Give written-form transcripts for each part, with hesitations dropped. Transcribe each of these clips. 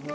To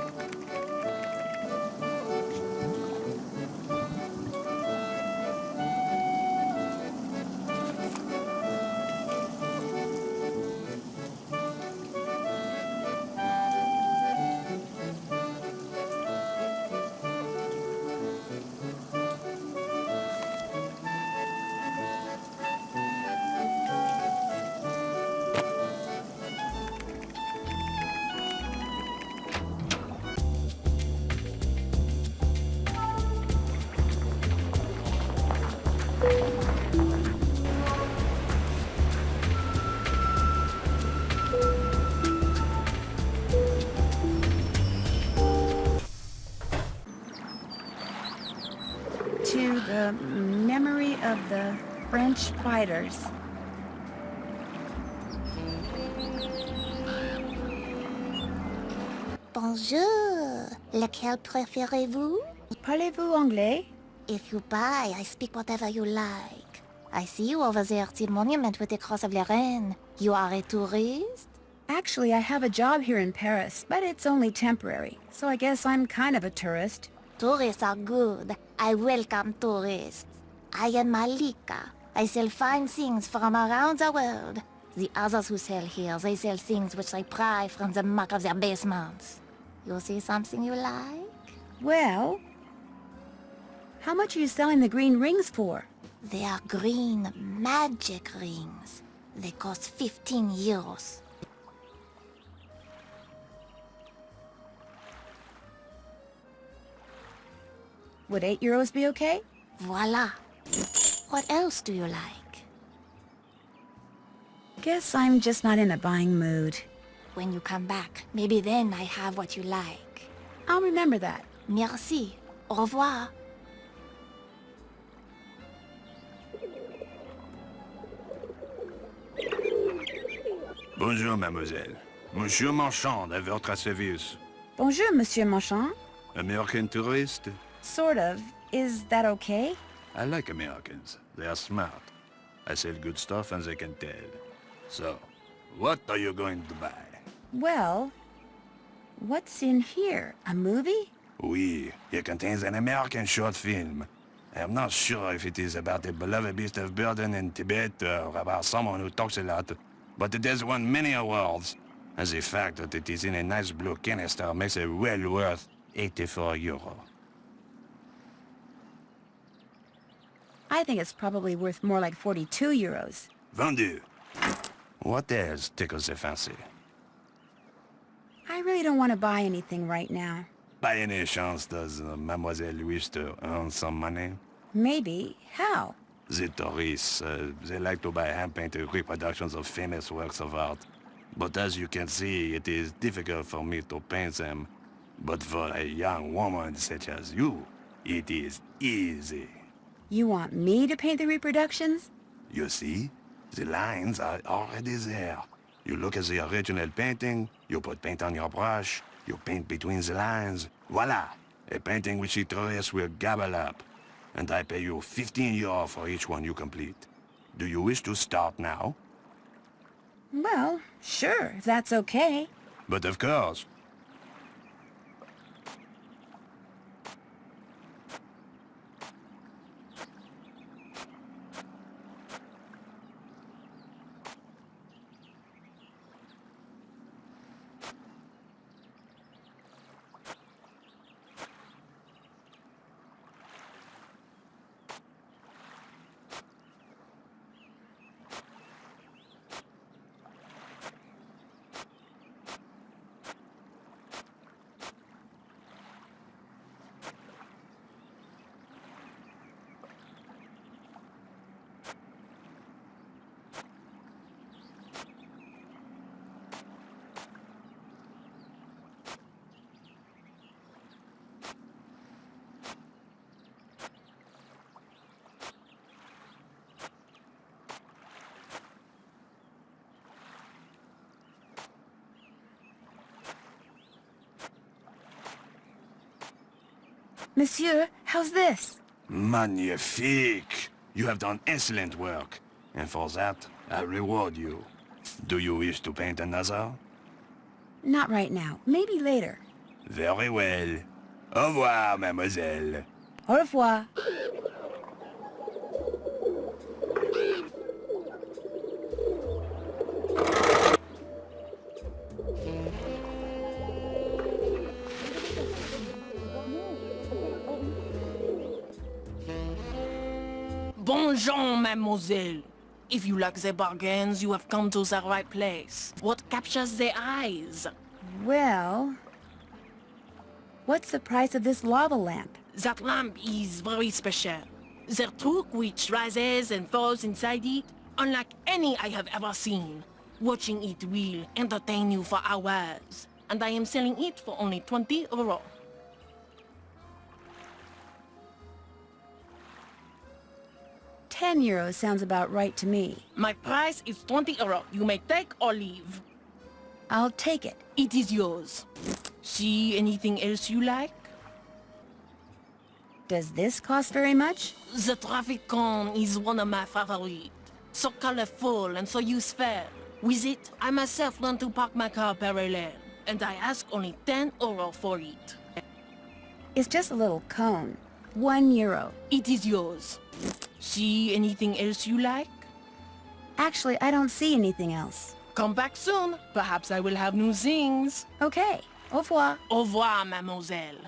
the memory of the French fighters. Bonjour. Lequel préférez-vous? Parlez-vous anglais? If you buy, I speak whatever you like. I see you over there to the monument with the Cross of Lorraine. You are a tourist? Actually, I have a job here in Paris, but it's only temporary, so I guess I'm kind of a tourist. Tourists are good. I welcome tourists. I am Malika. I sell fine things from around the world. The others who sell here, they sell things which they pry from the muck of their basements. You see something you like? Well, how much are you selling the green rings for? They are green magic rings. They cost 15 euros. Would 8 euros be okay? Voila. What else do you like? Guess I'm just not in a buying mood. When you come back, maybe then I have what you like. I'll remember that. Merci. Au revoir. Bonjour, mademoiselle. Monsieur Marchand, à votre service. Bonjour, Monsieur Marchand. American tourist? Sort of. Is that okay? I like Americans. They are smart. I sell good stuff and they can tell. So, what are you going to buy? Well, what's in here? A movie? Oui, it contains an American short film. I'm not sure if it is about a beloved beast of burden in Tibet or about someone who talks a lot, but it has won many awards. And the fact that it is in a nice blue canister makes it well worth 84 euro. I think it's probably worth more like 42 euros. Vendu. What else tickles the fancy? I really don't want to buy anything right now. By any chance, does Mademoiselle wish to earn some money? Maybe. How? The tourists, they like to buy hand-painted reproductions of famous works of art. But as you can see, it is difficult for me to paint them. But for a young woman such as you, it is easy. You want me to paint the reproductions? You see? The lines are already there. You look at the original painting, you put paint on your brush, you paint between the lines. Voila! A painting which the tourists will gobble up. And I pay you 15 euro for each one you complete. Do you wish to start now? Well, sure, if that's okay. But of course. Monsieur, how's this? Magnifique! You have done excellent work. And for that, I reward you. Do you wish to paint another? Not right now. Maybe later. Very well. Au revoir, mademoiselle. Au revoir. Bonjour, mademoiselle. If you like the bargains, you have come to the right place. What captures the eyes? Well, what's the price of this lava lamp? That lamp is very special. The truck which rises and falls inside it, unlike any I have ever seen. Watching it will entertain you for hours. And I am selling it for only 20 euros. €10 sounds about right to me. My price is 20 euros. You may take or leave. I'll take it. It is yours. See anything else you like? Does this cost very much? The traffic cone is one of my favorites. So colorful and so useful. With it, I myself learned to park my car parallel. And I ask only 10 euros for it. It's just a little cone. €1. It is yours. See anything else you like? Actually, I don't see anything else. Come back soon. Perhaps I will have new things. Okay. Au revoir. Au revoir, mademoiselle.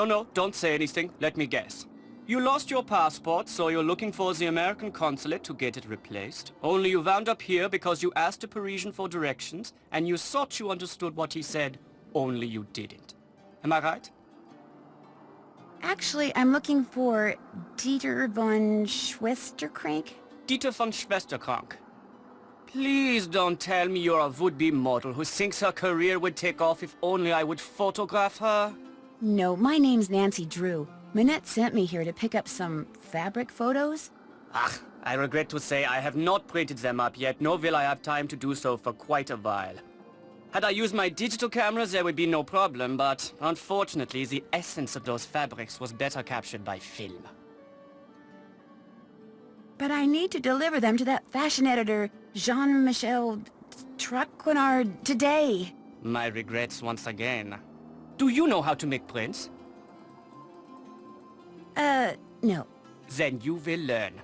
No, don't say anything. Let me guess. You lost your passport, so you're looking for the American consulate to get it replaced. Only you wound up here because you asked a Parisian for directions, and you thought you understood what he said, only you didn't. Am I right? Actually, I'm looking for Dieter von Schwesterkrank. Dieter von Schwesterkrank. Please don't tell me you're a would-be model who thinks her career would take off if only I would photograph her. No, my name's Nancy Drew. Minette sent me here to pick up some fabric photos. I regret to say I have not printed them up yet, nor will I have time to do so for quite a while. Had I used my digital cameras, there would be no problem, but unfortunately the essence of those fabrics was better captured by film. But I need to deliver them to that fashion editor, Jean-Michel Traquenard, today. My regrets once again. Do you know how to make prints? No. Then you will learn.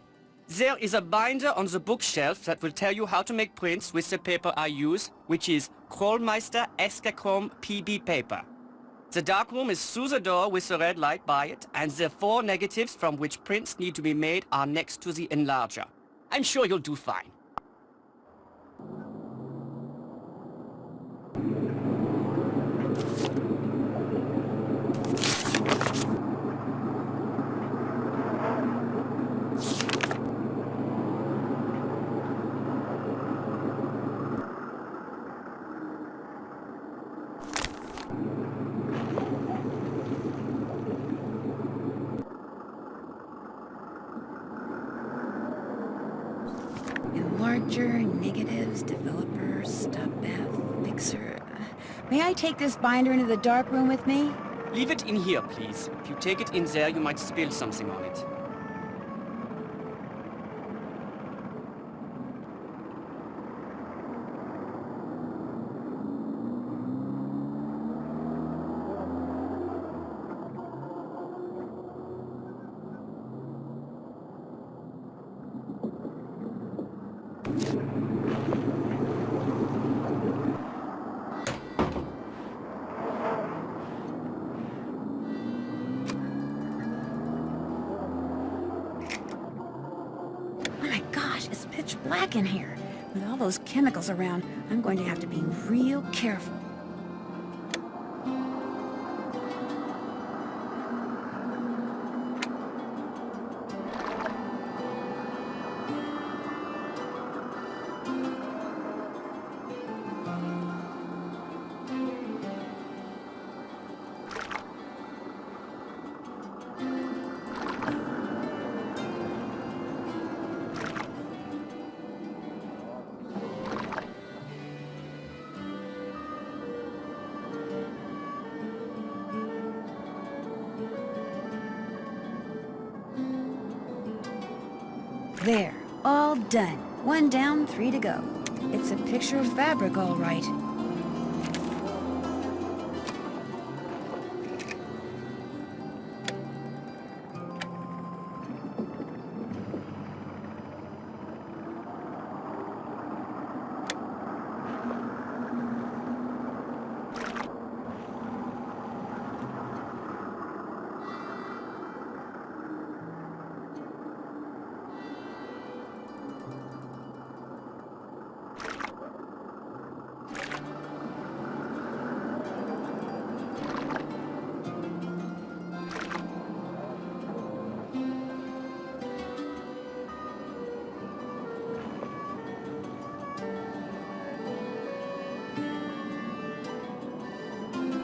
There is a binder on the bookshelf that will tell you how to make prints with the paper I use, which is Krollmeister Eskachrome PB paper. The darkroom is through the door with the red light by it, and the 4 negatives from which prints need to be made are next to the enlarger. I'm sure you'll do fine. Enlarger, negatives, developer, stop bath, fixer. May I take this binder into the dark room with me? Leave it in here, please. If you take it in there, you might spill something on it. Oh my gosh, it's pitch black in here. With all those chemicals around, I'm going to have to be real careful. There, all done. 1 down, 3 to go. It's a picture of fabric, all right.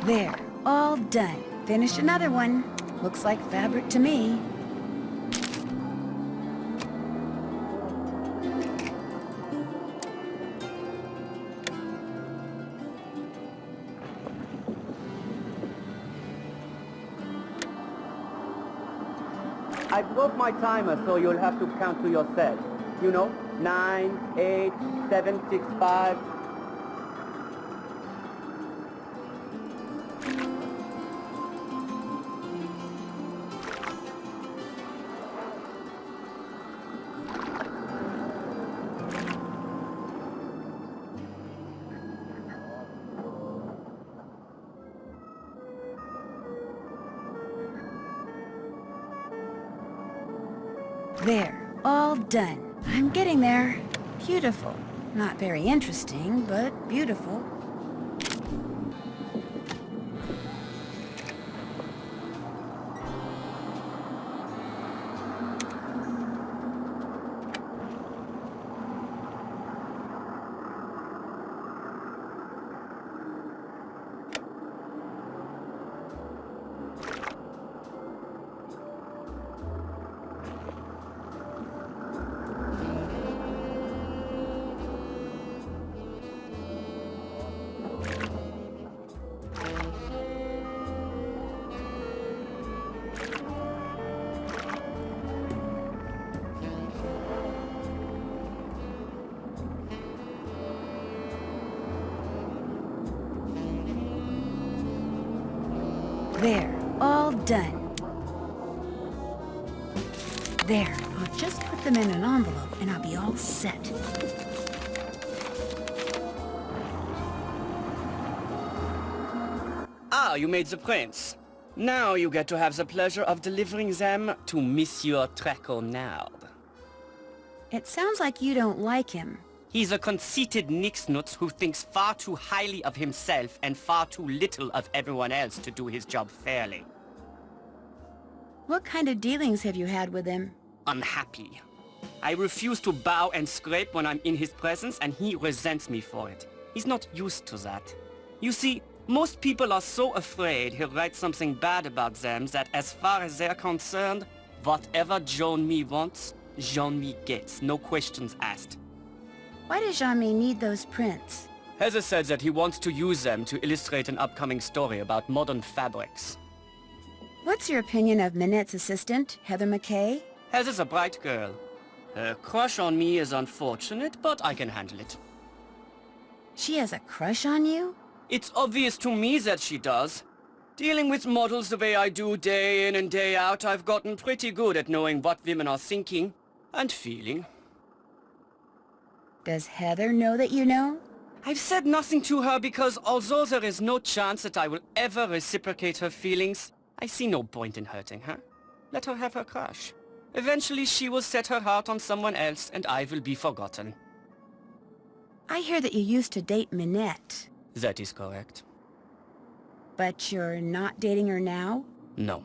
There, all done. Finished another one. Looks like fabric to me. I broke my timer, so you'll have to count to yourself. You know, 9, 8, 7, 6, 5. There, all done. I'm getting there. Beautiful. Not very interesting, but beautiful. There, all done. There, I'll just put them in an envelope and I'll be all set. Ah, you made the prints. Now you get to have the pleasure of delivering them to Monsieur Traquenard. It sounds like you don't like him. He's a conceited nixnut who thinks far too highly of himself and far too little of everyone else to do his job fairly. What kind of dealings have you had with him? Unhappy. I refuse to bow and scrape when I'm in his presence, and he resents me for it. He's not used to that. You see, most people are so afraid he'll write something bad about them that as far as they're concerned, whatever Jean-Mi wants, Jean-Mi gets, no questions asked. Why does Jean-Mi need those prints? Heather said that he wants to use them to illustrate an upcoming story about modern fabrics. What's your opinion of Minette's assistant, Heather McKay? Heather's a bright girl. Her crush on me is unfortunate, but I can handle it. She has a crush on you? It's obvious to me that she does. Dealing with models the way I do day in and day out, I've gotten pretty good at knowing what women are thinking and feeling. Does Heather know that you know? I've said nothing to her because although there is no chance that I will ever reciprocate her feelings, I see no point in hurting her. Let her have her crush. Eventually she will set her heart on someone else and I will be forgotten. I hear that you used to date Minette. That is correct. But you're not dating her now? No.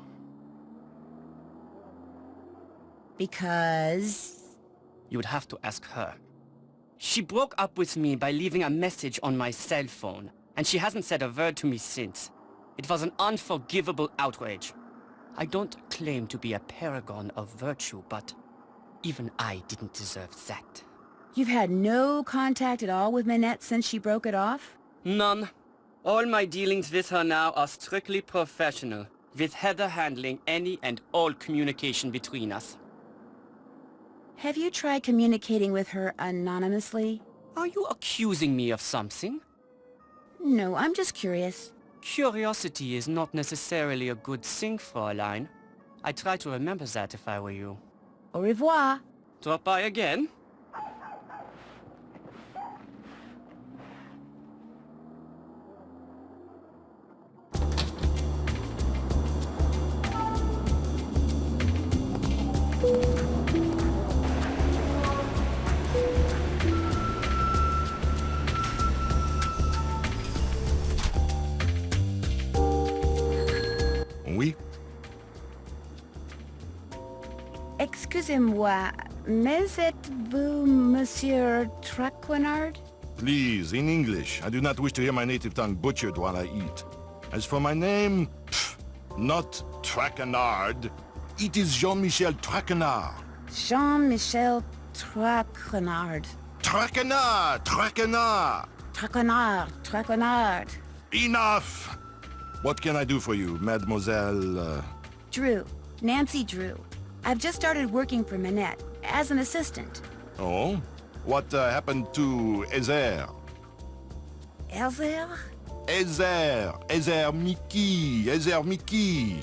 Because... You would have to ask her. She broke up with me by leaving a message on my cell phone, and she hasn't said a word to me since. It was an unforgivable outrage. I don't claim to be a paragon of virtue, but even I didn't deserve that. You've had no contact at all with Minette since she broke it off? None. All my dealings with her now are strictly professional, with Heather handling any and all communication between us. Have you tried communicating with her anonymously? Are you accusing me of something? No, I'm just curious. Curiosity is not necessarily a good thing, Fräulein. I'd try to remember that if I were you. Au revoir. Drop by again? Oui? Excusez-moi, mais êtes-vous Monsieur Traquenard? Please, in English. I do not wish to hear my native tongue butchered while I eat. As for my name, not Traquenard. It is Jean-Michel Traquenard. Jean-Michel Traquenard. Traquenard! Traquenard! Traquenard. Enough! What can I do for you, Mademoiselle... Drew. Nancy Drew. I've just started working for Minette, as an assistant. Oh? What happened to Ezer? Elzer? Ezer Mickey.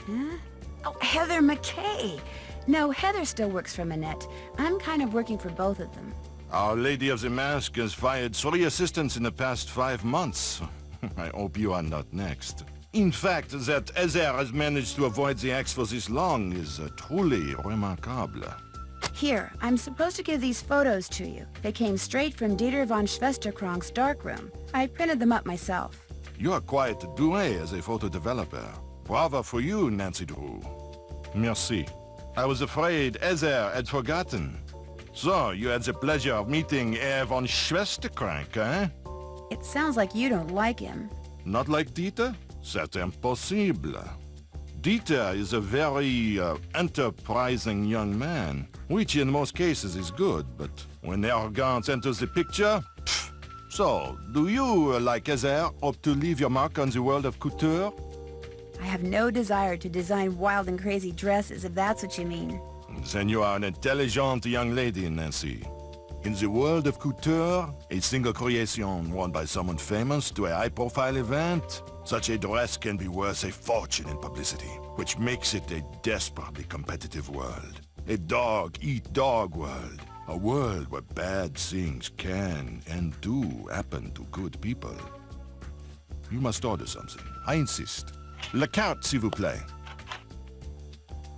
Huh? Oh, Heather McKay. No, Heather still works for Minette. I'm kind of working for both of them. Our Lady of the Mask has fired 3 assistants in the past 5 months. I hope you are not next. In fact, that Ezer has managed to avoid the axe for this long is truly remarkable. Here, I'm supposed to give these photos to you. They came straight from Dieter von Schwesterkrank's darkroom. I printed them up myself. You are quite doué as a photo developer. Bravo for you, Nancy Drew. Merci. I was afraid Ezer had forgotten. So, you had the pleasure of meeting Herr von Schwesterkrank, eh? It sounds like you don't like him. Not like Dieter? C'est impossible. Dieter is a very enterprising young man, which in most cases is good, but when arrogance enters the picture... pff. So, do you, like Ezer, hope to leave your mark on the world of couture? I have no desire to design wild and crazy dresses, if that's what you mean. Then you are an intelligent young lady, Nancy. In the world of couture, a single creation worn by someone famous to a high-profile event, such a dress can be worth a fortune in publicity, which makes it a desperately competitive world. A dog-eat-dog world. A world where bad things can and do happen to good people. You must order something. I insist. La carte, s'il vous plaît.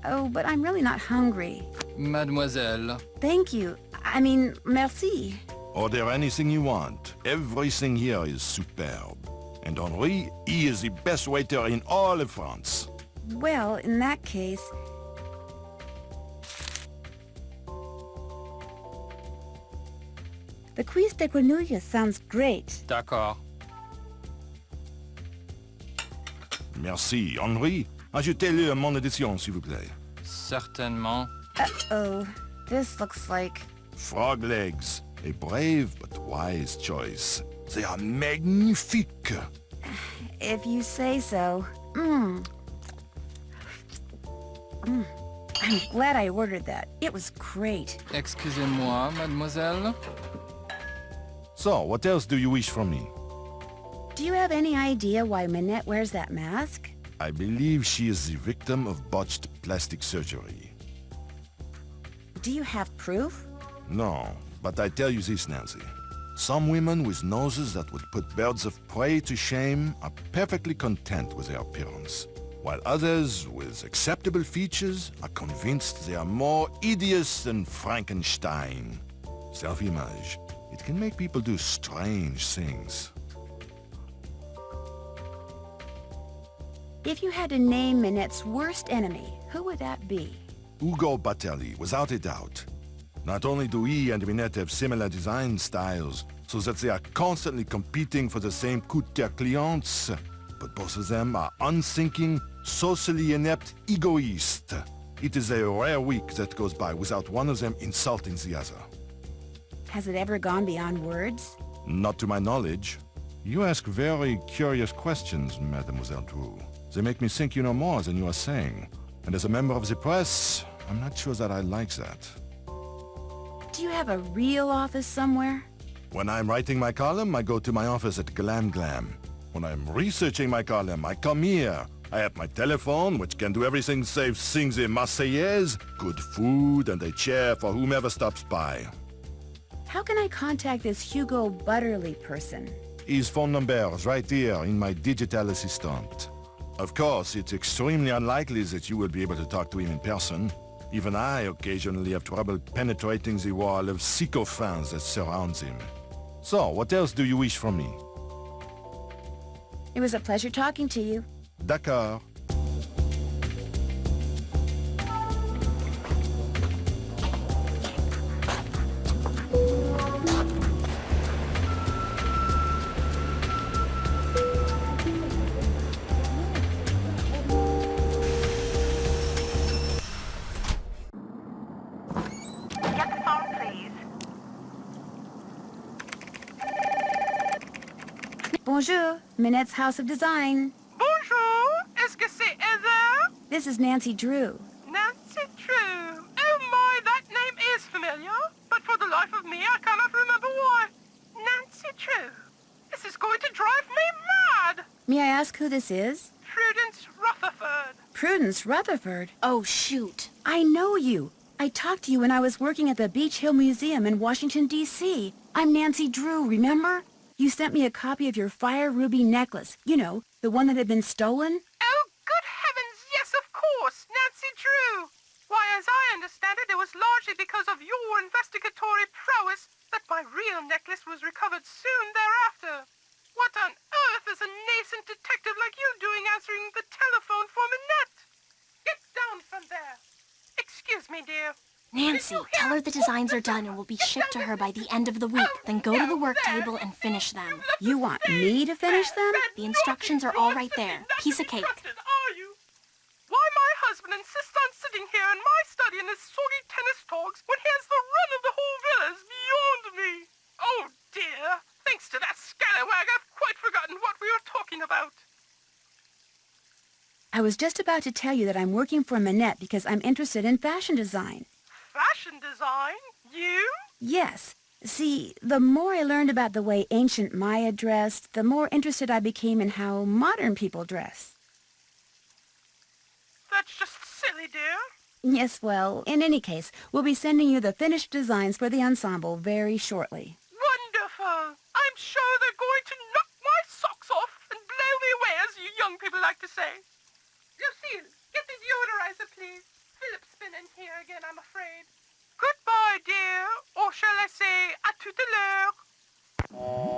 Oh, but I'm really not hungry. Mademoiselle. Thank you. I mean, merci. Order anything you want. Everything here is superb. And Henri, he is the best waiter in all of France. Well, in that case... The cuisse de grenouille sounds great. D'accord. Merci. Henri, ajoutez-le à mon édition, s'il vous plaît. Certainement. Uh-oh. This looks like... Frog legs. A brave but wise choice. They are magnifique. If you say so. I'm glad I ordered that. It was great. Excusez-moi, mademoiselle. So, what else do you wish from me? Do you have any idea why Minette wears that mask? I believe she is the victim of botched plastic surgery. Do you have proof? No, but I tell you this, Nancy. Some women with noses that would put birds of prey to shame are perfectly content with their appearance, while others with acceptable features are convinced they are more hideous than Frankenstein. Self-image. It can make people do strange things. If you had to name Minette's worst enemy, who would that be? Ugo Batelli, without a doubt. Not only do he and Minette have similar design styles, so that they are constantly competing for the same couture clients, but both of them are unthinking, socially inept egoists. It is a rare week that goes by without one of them insulting the other. Has it ever gone beyond words? Not to my knowledge. You ask very curious questions, Mademoiselle Drew. They make me think you know more than you are saying. And as a member of the press, I'm not sure that I like that. Do you have a real office somewhere? When I'm writing my column, I go to my office at Glam Glam. When I'm researching my column, I come here. I have my telephone, which can do everything save sing the Marseillaise, good food, and a chair for whomever stops by. How can I contact this Hugo Butterly person? His phone number is right here in my digital assistant. Of course, it's extremely unlikely that you will be able to talk to him in person. Even I occasionally have trouble penetrating the wall of sycophants that surrounds him. So, what else do you wish from me? It was a pleasure talking to you. D'accord. Get the phone, please. Bonjour, Minette's House of Design. Bonjour. Est-ce que c'est Heather? This is Nancy Drew. Nancy Drew. Oh my, that name is familiar. But for the life of me, I cannot remember why. Nancy Drew. This is going to drive me mad. May I ask who this is? Prudence Rutherford. Prudence Rutherford. Oh, shoot. I know you. I talked to you when I was working at the Beach Hill Museum in Washington, D.C. I'm Nancy Drew, remember? You sent me a copy of your fire ruby necklace. You know, the one that had been stolen. Oh, good heavens, yes, of course, Nancy Drew. Why, as I understand it, it was largely because of your investigatory prowess that my real necklace was recovered soon thereafter. What on earth is a nascent detective like you doing answering the telephone for Minette? Get down from there. Excuse me, dear. Nancy, tell her the designs are done and will be shipped to her by the end of the week. Then go to the work table and finish them. You want me to finish them? The instructions are all right there. Piece of cake. Are you? Why my husband insists on sitting here in my study in his soggy tennis togs when he has the run of the whole villa is beyond me. Oh dear. Thanks to that scallywag, I've quite forgotten what we were talking about. I was just about to tell you that I'm working for Minette because I'm interested in fashion design. Fashion design? You? Yes. See, the more I learned about the way ancient Maya dressed, the more interested I became in how modern people dress. That's just silly, dear. Yes, well, in any case, we'll be sending you the finished designs for the ensemble very shortly. Wonderful. I'm sure they're going to knock my socks off and blow me away, as you young people like to say. Lucille, get the deodorizer, please. Philip's been in here again, I'm afraid. Goodbye, dear. Or shall I say, à tout à l'heure.